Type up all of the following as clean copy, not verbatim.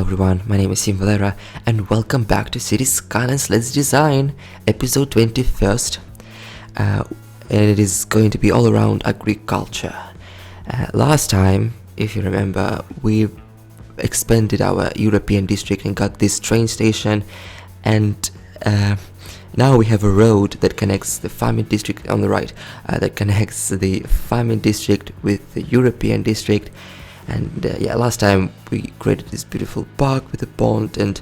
everyone, my name is SimValera and welcome back to City Skylines Let's Design, episode 21st, and it is going to be all around agriculture. Last time, if you remember, we expanded our European district and got this train station, and now we have a road that connects the farming district on the right, that connects the farming district with the European district. And last time we created this beautiful park with a pond, and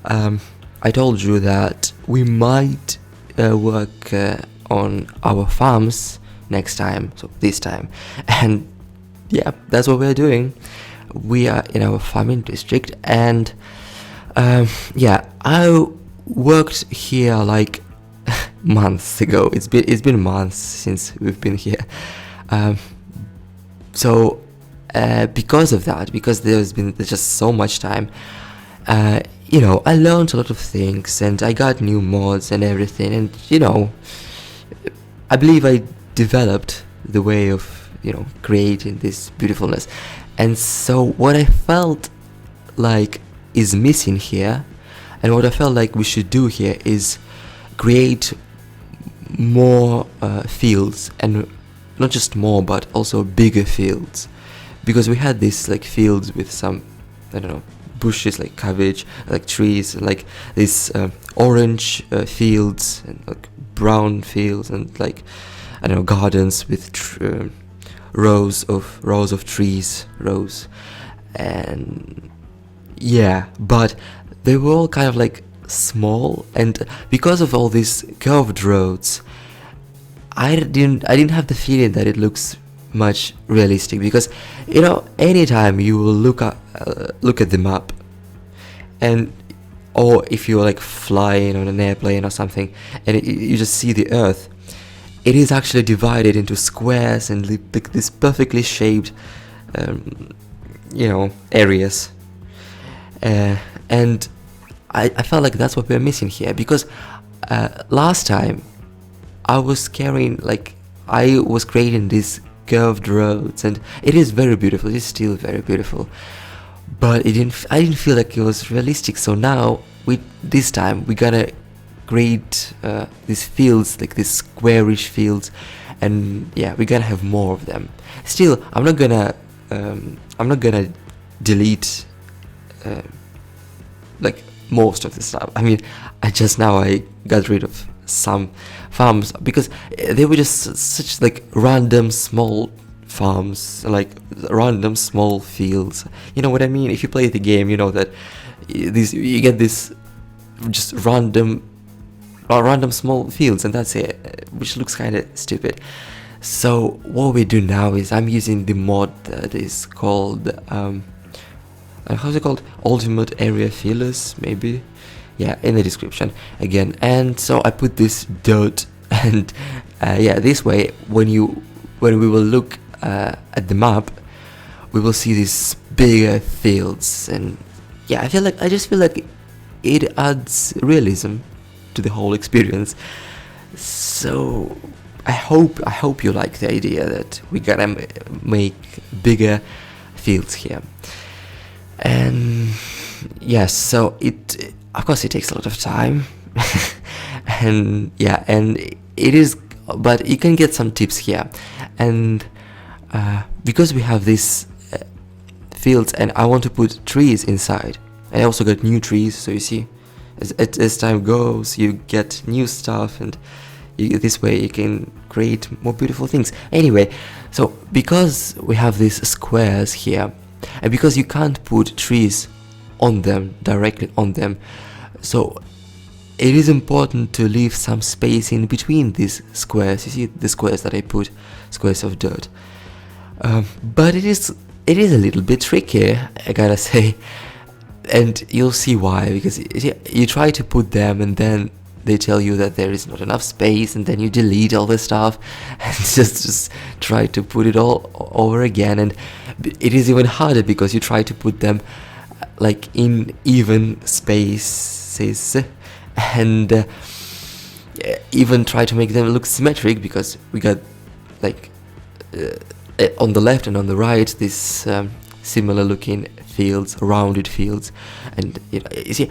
I told you that we might work on our farms next time, so this time. And yeah, that's what we're doing. We are in our farming district, and I worked here like months ago. It's been months since we've been here. Because of that, because there's just so much time, I learned a lot of things, and I got new mods and everything, and I believe I developed the way of creating this beautifulness. And so what I felt like is missing here, and what I felt like we should do here, is create more fields, and not just more but also bigger fields. Because we had these fields with some, bushes like cabbage, like trees, like these orange fields, and brown fields, and gardens with rows of trees, and but they were all kind of small, and because of all these curved roads, I didn't have the feeling that it looks much realistic, because anytime you will look at the map, or if you're flying on an airplane or something, and you just see the earth, it is actually divided into squares and this perfectly shaped areas, and I felt like that's what we're missing here, because last time I was creating these curved roads, and it is very beautiful. It's still very beautiful, but I didn't feel like it was realistic. So now this time we gotta create these fields, these squarish fields, and we gotta have more of them. Still, I'm not gonna delete most of the stuff. I mean, I got rid of some farms because they were just such random small farms, random small fields. You know what I mean? If you play the game, you know that you get this just random small fields, and that's it, which looks kind of stupid. So what we do now is I'm using the mod that is called how's it called? Ultimate Area Fillers, maybe. Yeah, in the description again. And so I put this dirt, and this way when we will look at the map, we will see these bigger fields, and I just feel like it adds realism to the whole experience. So I hope you like the idea that we gotta make bigger fields here. And yes, so of course it takes a lot of time, and it is, but you can get some tips here. And because we have these fields, and I want to put trees inside, and I also got new trees, so you see, as time goes, you get new stuff, and this way you can create more beautiful things. Anyway, so because we have these squares here, and because you can't put trees on them, directly on them, so it is important to leave some space in between these squares. You see the squares that I put, squares of dirt, but it is a little bit tricky, I gotta say, and you'll see why. Because you try to put them, and then they tell you that there is not enough space, and then you delete all the stuff and just try to put it all over again, and it is even harder because you try to put them in even spaces, and even try to make them look symmetric, because we got on the left and on the right this similar looking fields, rounded fields, and you see,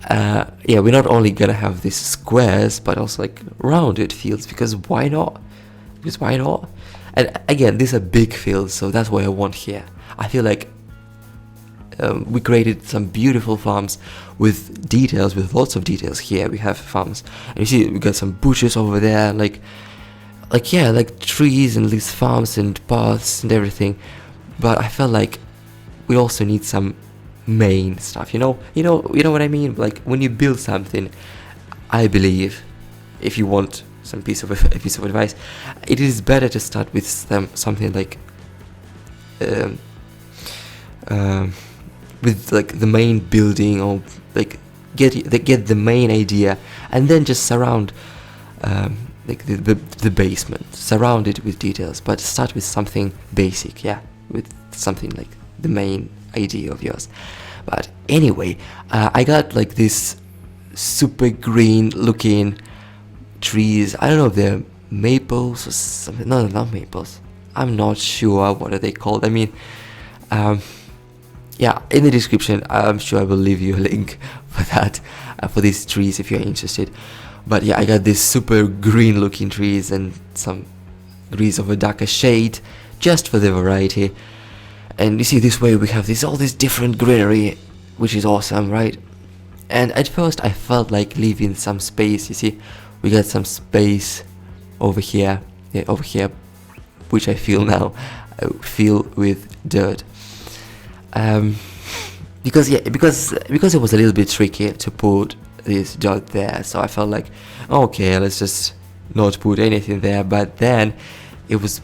yeah, we're not only gonna have these squares, but also like rounded fields, because why not? Because why not? And again, these are big fields, so that's what I want here. I feel like we created some beautiful farms with details, with lots of details. Here we have farms, and you see we got some bushes over there, like yeah, like trees and these farms and paths and everything. But I felt like we also need some main stuff. You know what I mean? Like when you build something, I believe, if you want some piece of advice, it is better to start with something like with like the main building, or like get the main idea, and then just surround like the basement, surround it with details, but start with something basic, yeah, with something like the main idea of yours. But anyway, I got like this super green looking trees. I don't know if they're maples or something. No, not maples. I'm not sure what are they called. I mean, yeah, in the description I'm sure I will leave you a link for that, for these trees if you're interested. But yeah, I got these super green looking trees and some trees of a darker shade, just for the variety. And you see, this way we have all this different greenery, which is awesome, right? And at first I felt like leaving some space. You see, we got some space over here, yeah, over here, which I feel now fill with dirt. Because it was a little bit tricky to put this dirt there, so I felt like, okay, let's just not put anything there. But then it was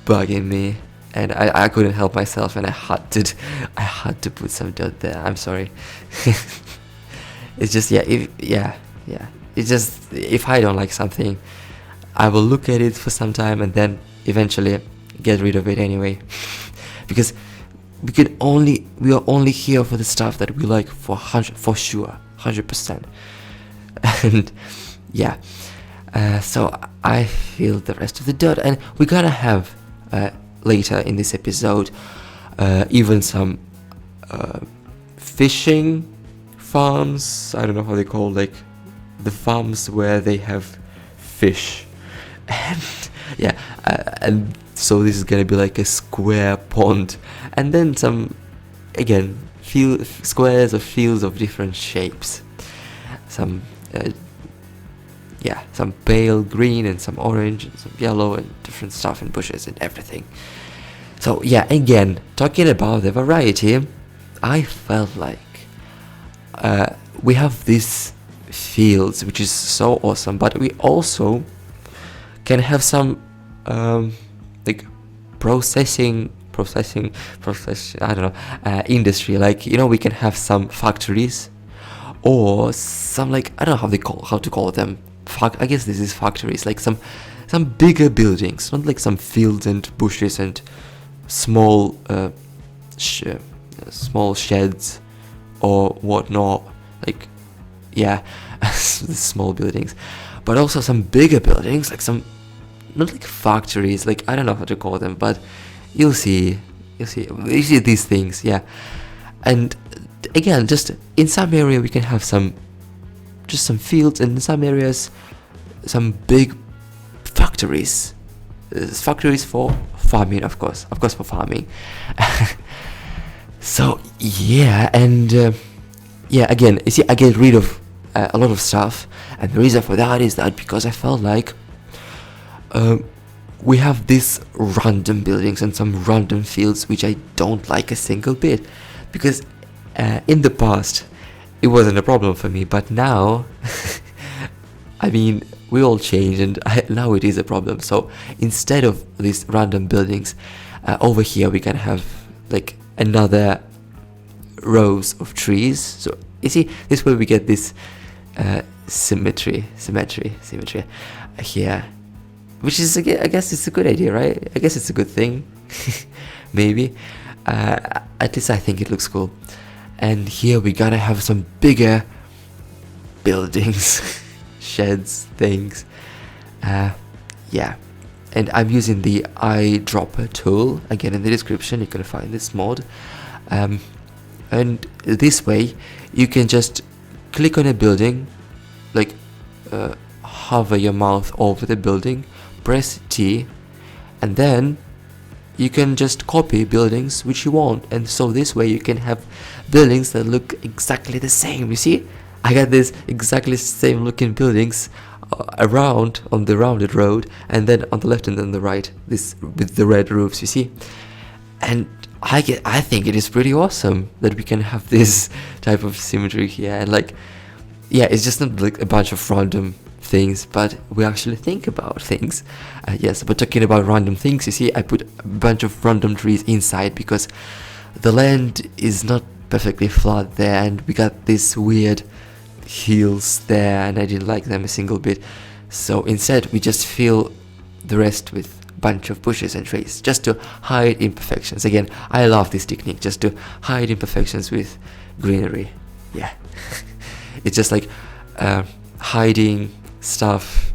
bugging me, and I couldn't help myself, and I had to put some dirt there. I'm sorry. It's just, yeah, it's just, if I don't like something, I will look at it for some time and then eventually get rid of it anyway. Because we are only here for the stuff that we like, for sure, 100%. And yeah, so I feel the rest of the dirt, and we're gonna have later in this episode even some fishing farms. I don't know how they call, like the farms where they have fish. And yeah, and so this is gonna be like a square pond, and then some, again, squares or fields of different shapes, some yeah, some pale green and some orange and some yellow and different stuff and bushes and everything. So yeah, again, talking about the variety, I felt like we have these fields, which is so awesome, but we also can have some like processing, I don't know, industry. Like, we can have some factories, or some, like, I don't know how to call them. I guess this is factories, like some bigger buildings, not like some fields and bushes and small small sheds or whatnot. Like, yeah, small buildings, but also some bigger buildings, like some, not like factories, like, I don't know how to call them, but you'll see these things, yeah. And again, just in some area we can have some fields, and in some areas some big factories for farming, of course for farming. So yeah, and yeah, again, you see, I get rid of a lot of stuff, and the reason for that is that because I felt like we have these random buildings and some random fields which I don't like a single bit, because in the past it wasn't a problem for me, but now I mean, we all change, and now it is a problem. So instead of these random buildings, over here we can have like another rows of trees. So you see, this way we get this symmetry here, which is, I guess it's a good idea, right? I guess it's a good thing. Maybe at least I think it looks cool. And here we gotta have some bigger buildings, sheds, things. Yeah, and I'm using the eyedropper tool, again in the description you can find this mod. And this way you can just click on a building, like hover your mouse over the building, press T, and then you can just copy buildings which you want. And so this way you can have buildings that look exactly the same. You see, I got this exactly same looking buildings around on the rounded road, and then on the left and then the right, this with the red roofs, you see. And I think it is pretty awesome that we can have this type of symmetry here. And like, yeah, it's just not like a bunch of random things, but we actually think about things. Yes, but talking about random things, you see, I put a bunch of random trees inside because the land is not perfectly flat there, and we got these weird hills there, and I didn't like them a single bit. So instead we just fill the rest with bunch of bushes and trees, just to hide imperfections. Again, I love this technique, just to hide imperfections with greenery. Yeah. It's just like hiding stuff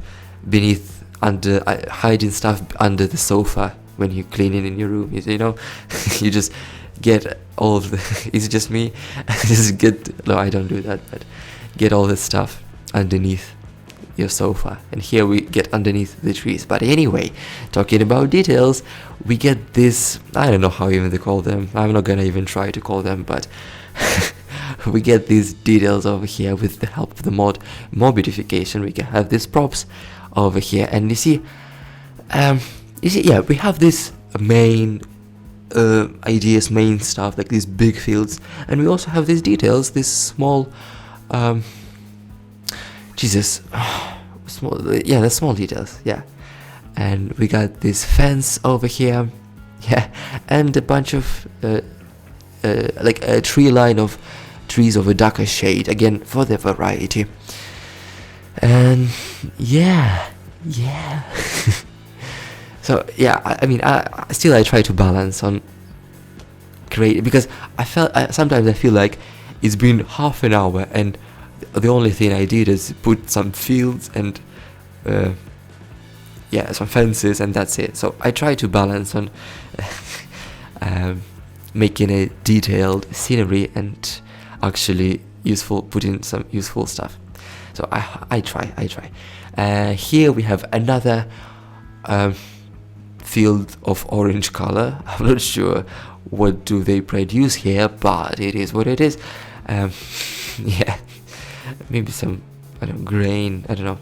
hiding stuff under the sofa when you clean it in your room. You know, you just get all of the it's just me. No, I don't do that, but get all the stuff underneath your sofa, and here we get underneath the trees. But anyway, talking about details, we get this, I don't know how even they call them, I'm not gonna even try to call them, but we get these details over here with the help of the mod beautification. We can have these props over here, and you see, yeah, we have this main ideas, main stuff, like these big fields, and we also have these details, this small the small details, yeah. And we got this fence over here, yeah, and a bunch of like a tree line of trees of a darker shade, again for the variety. And yeah. So yeah, I mean, I try to balance on create, because sometimes I feel like it's been half an hour and the only thing I did is put some fields and some fences, and that's it. So I try to balance on making a detailed scenery and actually putting some useful stuff. So I try. Here we have another field of orange color. I'm not sure what do they produce here, but it is what it is. Yeah, maybe some grain. I don't know.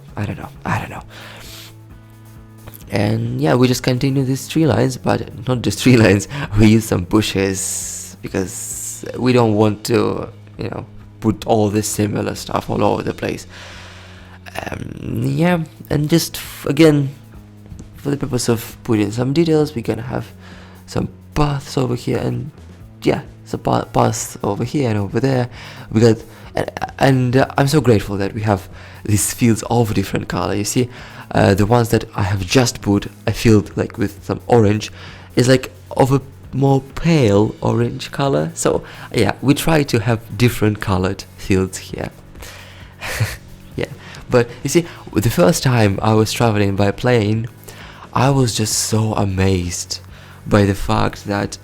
And yeah, we just continue these tree lines, but not just tree lines. We use some bushes because we don't want to, put all this similar stuff all over the place. Yeah, and just again, for the purpose of putting some details, we're gonna have some paths over here, and yeah, some paths over here and over there. We got, and I'm so grateful that we have these fields of different color. You see, the ones that I have just put a field like with some orange is like of a more pale orange color. So yeah, we try to have different colored fields here. Yeah, but you see, the first time I was traveling by plane, I was just so amazed by the fact that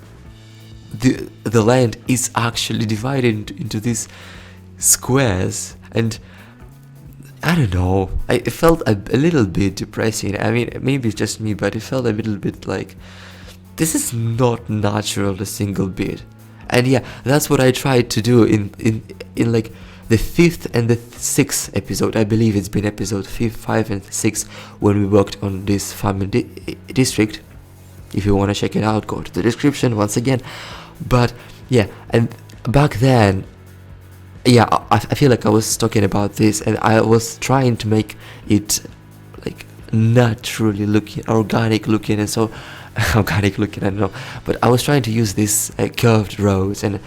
the land is actually divided into these squares, and I don't know, it felt a little bit depressing. I mean, maybe it's just me, but it felt a little bit like this is not natural a single bit. And yeah, that's what I tried to do in like the 5th and the 6th episode. I believe it's been episode 5 and 6 when we worked on this farming district. If you want to check it out, go to the description once again. But yeah, and back then, yeah, I feel like I was talking about this, and I was trying to make it like naturally looking, organic looking, and so organic looking, I don't know, but I was trying to use these curved roads, and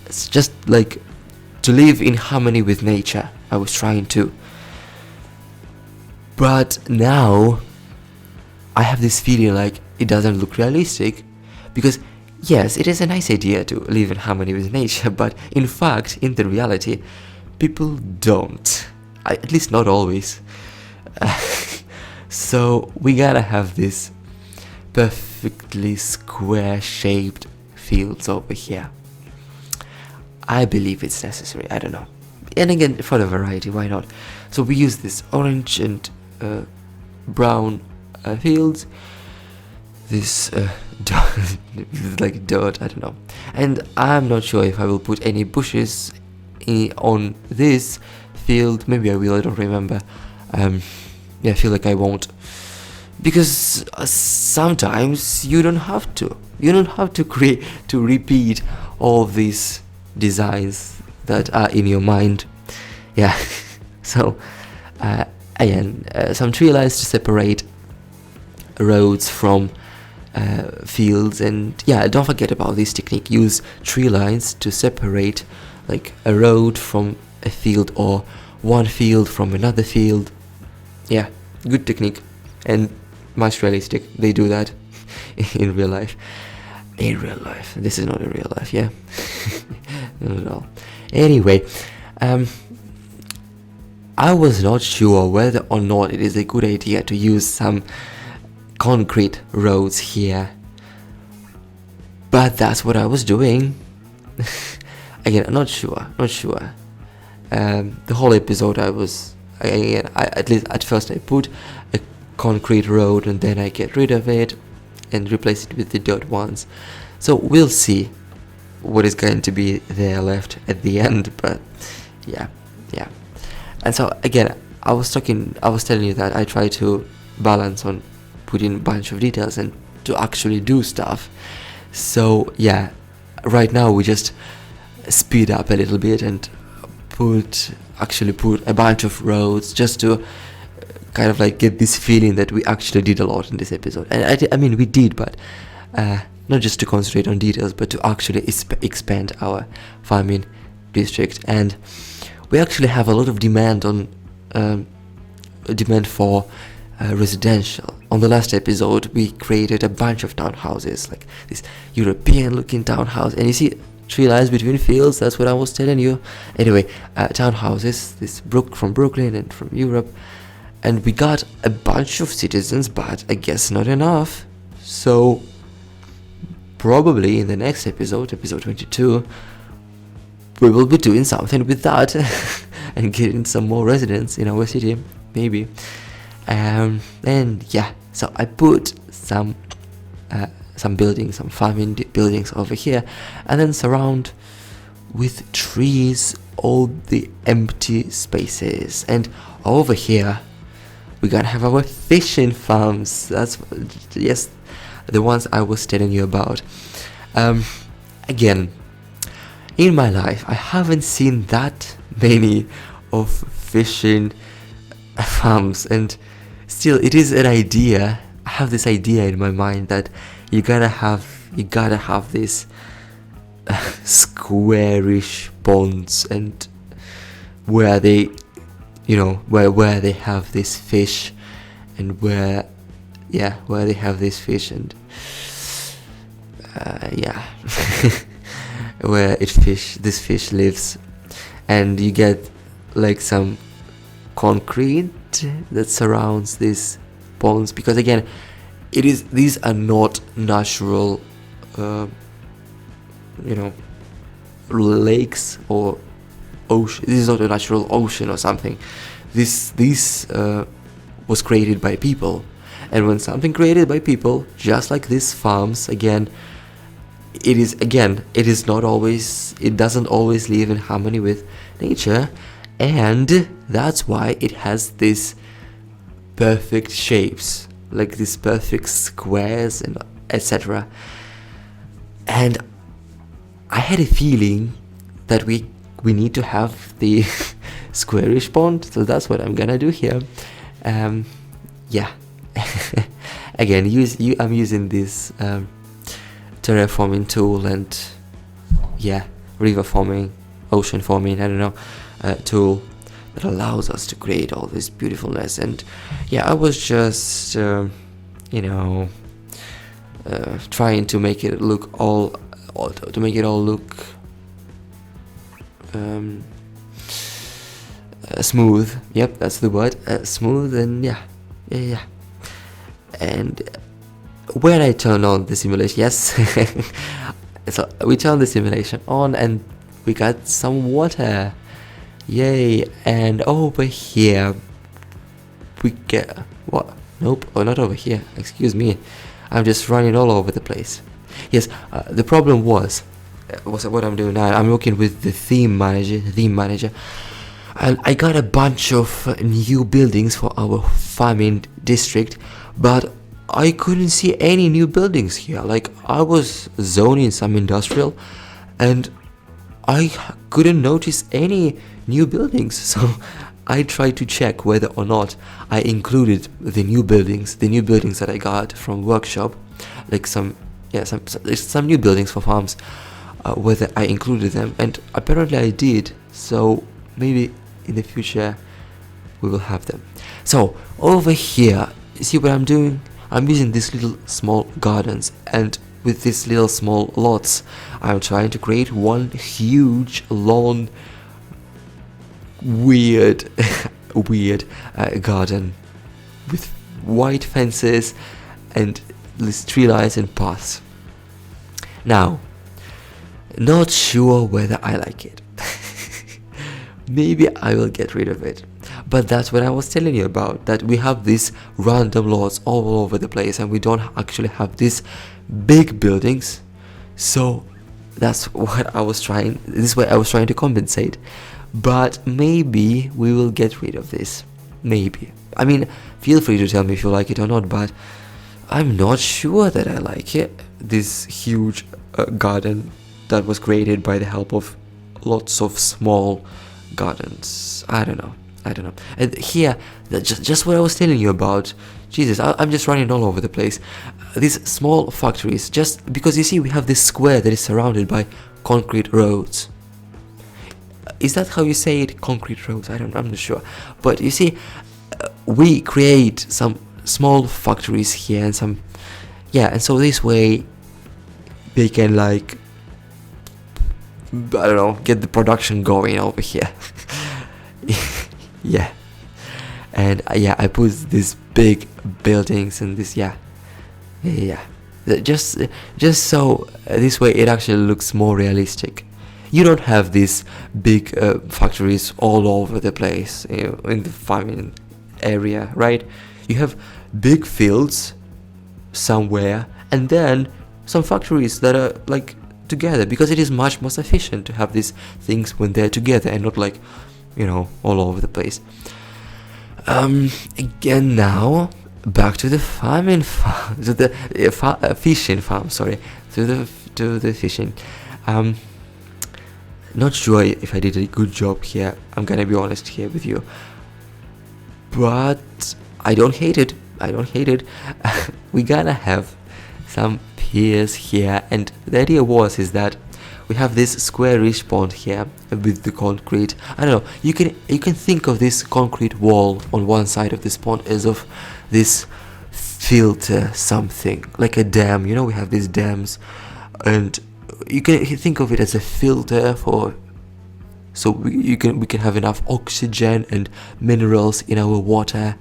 it's just like to live in harmony with nature. I was trying to, but now I have this feeling like it doesn't look realistic, because yes, it is a nice idea to live in harmony with nature, but in fact, in the reality, people don't. At least not always. So we gotta have this perfectly square shaped fields over here. I believe it's necessary. I don't know. And again, for the variety, why not? So we use this orange and brown fields. This like dirt, I don't know. And I'm not sure if I will put any bushes on this field. Maybe I will, I don't remember. Yeah, I feel like I won't, because sometimes you don't have to repeat all these designs that are in your mind. Yeah. So again, some tree lines to separate roads from fields. And yeah, don't forget about this technique. Use tree lines to separate like a road from a field, or one field from another field. Yeah, good technique and much realistic. They do that in real life. This is not in real life, yeah. Not at all. Anyway, I was not sure whether or not it is a good idea to use some concrete roads here, but that's what I was doing. Again, I'm not sure. The whole episode at least at first I put a concrete road, and then I get rid of it and replace it with the dirt ones. So we'll see what is going to be there left at the end. But yeah. And so again, I was telling you that I try to balance on putting a bunch of details and to actually do stuff. So yeah, right now we just speed up a little bit and put a bunch of roads, just to kind of like get this feeling that we actually did a lot in this episode. And I mean we did, but not just to concentrate on details, but to actually expand our farming district. And we actually have a lot of demand for residential. On the last episode we created a bunch of townhouses, like this European looking townhouse, and you see tree lines between fields. That's what I was telling you. Anyway, townhouses, this from Brooklyn and from Europe, and we got a bunch of citizens, but I guess not enough. So probably in the next episode 22, we will be doing something with that and getting some more residents in our city, maybe. And yeah, so I put some buildings, some farming buildings over here, and then surround with trees all the empty spaces. And over here we're gonna have our fishing farms. That's, yes, the ones I was telling you about. Again, in my life I haven't seen that many of fishing farms, and still it is an idea. I have this idea in my mind that you gotta have this squarish ponds, and where they, where they have this fish, and where they have this fish, and where this fish lives. And you get like some concrete that surrounds these ponds, because again, these are not natural lakes or ocean. This is not a natural ocean or something. This was created by people, and when something created by people, just like these farms, it doesn't always live in harmony with nature, and that's why it has these perfect shapes, like these perfect squares and etc. And I had a feeling that we need to have the squarish pond, so that's what I'm gonna do here. Again, I'm using this terraforming tool and river forming, ocean forming, I don't know, tool that allows us to create all this beautifulness. And I was just trying to make it all look smooth. Yep, that's the word, smooth. And and when I turn on the simulation, yes, so we turn the simulation on, and we got some water. Yay. And over here we get what? Nope. Oh, not over here. Excuse me. I'm just running all over the place. Yes, the problem was what I'm doing now. I'm working with the theme manager, and I got a bunch of new buildings for our farming district, but I couldn't see any new buildings here. Like, I was zoning some industrial, and I couldn't notice any new buildings. So I tried to check whether or not I included the new buildings that I got from workshop, like some new buildings for farms, whether I included them, and apparently I did. So maybe in the future we will have them. So over here, you see what I'm doing? I'm using these little small gardens, and with these little small lots I'm trying to create one huge lawn, weird garden with white fences and these tree lines and paths. Now, not sure whether I like it. Maybe I will get rid of it. But that's what I was telling you about, that we have these random lots all over the place and we don't actually have these big buildings. So that's what I was trying, this is what I was trying to compensate. But maybe we will get rid of this. Maybe. I mean, feel free to tell me if you like it or not, but I'm not sure that I like it. This huge garden that was created by the help of lots of small gardens. I don't know. And here, just what I was telling you about. Jesus, I'm just running all over the place. These small factories, just because you see we have this square that is surrounded by concrete roads. Is that how you say it? Concrete roads? I'm not sure. But you see, we create some small factories here and some, and so this way they can, like, I don't know, get the production going over here. Yeah. And I put these big buildings and this, just so this way it actually looks more realistic. You don't have these big factories all over the place, in the farming area, right? You have big fields somewhere and then some factories that are like together, because it is much more efficient to have these things when they're together and not like, all over the place. Again, now back to the farming farm, to the fishing farm. Sorry, to the fishing. Not sure if I did a good job here. I'm gonna be honest here with you, but I don't hate it. We gotta have some piers here, and the idea is that we have this squarish pond here with the concrete. I don't know, you can think of this concrete wall on one side of this pond as of this filter, something like a dam. We have these dams, and you can think of it as a filter so we can have enough oxygen and minerals in our water,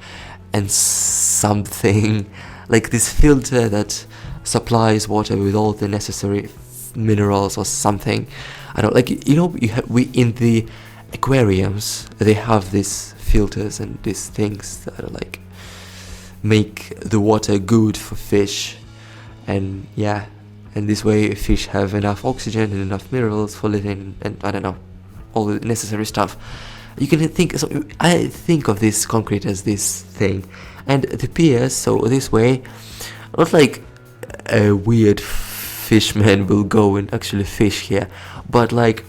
and something like this filter that supplies water with all the necessary minerals or something. I don't like, we in the aquariums they have these filters and these things that are like make the water good for fish, and this way fish have enough oxygen and enough minerals for living, and I don't know, all the necessary stuff. You can think, so I think of this concrete as this thing, and the piers, so this way, not like a weird fisherman will go and actually fish here, but like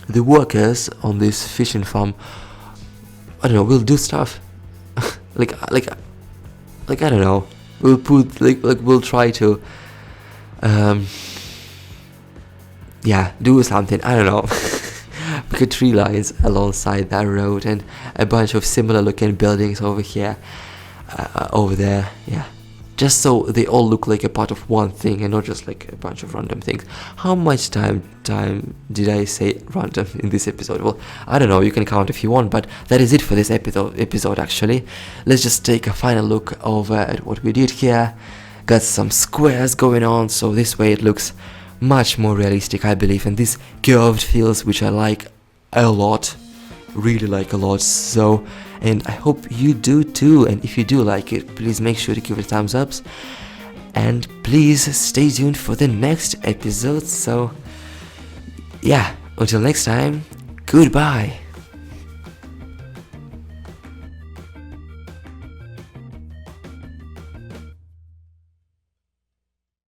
the workers on this fishing farm, I don't know, will do stuff. like I don't know, we'll put we'll try to do something, I don't know. Because tree lines alongside that road and a bunch of similar looking buildings over here, over there, just so they all look like a part of one thing and not just like a bunch of random things. How much time did I say random in this episode? Well, I don't know, you can count if you want, but that is it for this episode actually. Let's just take a final look over at what we did here. Got some squares going on, so this way it looks much more realistic, I believe, and these curved feels which I like a lot, really like a lot. So, and I hope you do too, and if you do like it, please make sure to give it a thumbs up, and please stay tuned for the next episode. So yeah, until next time, goodbye.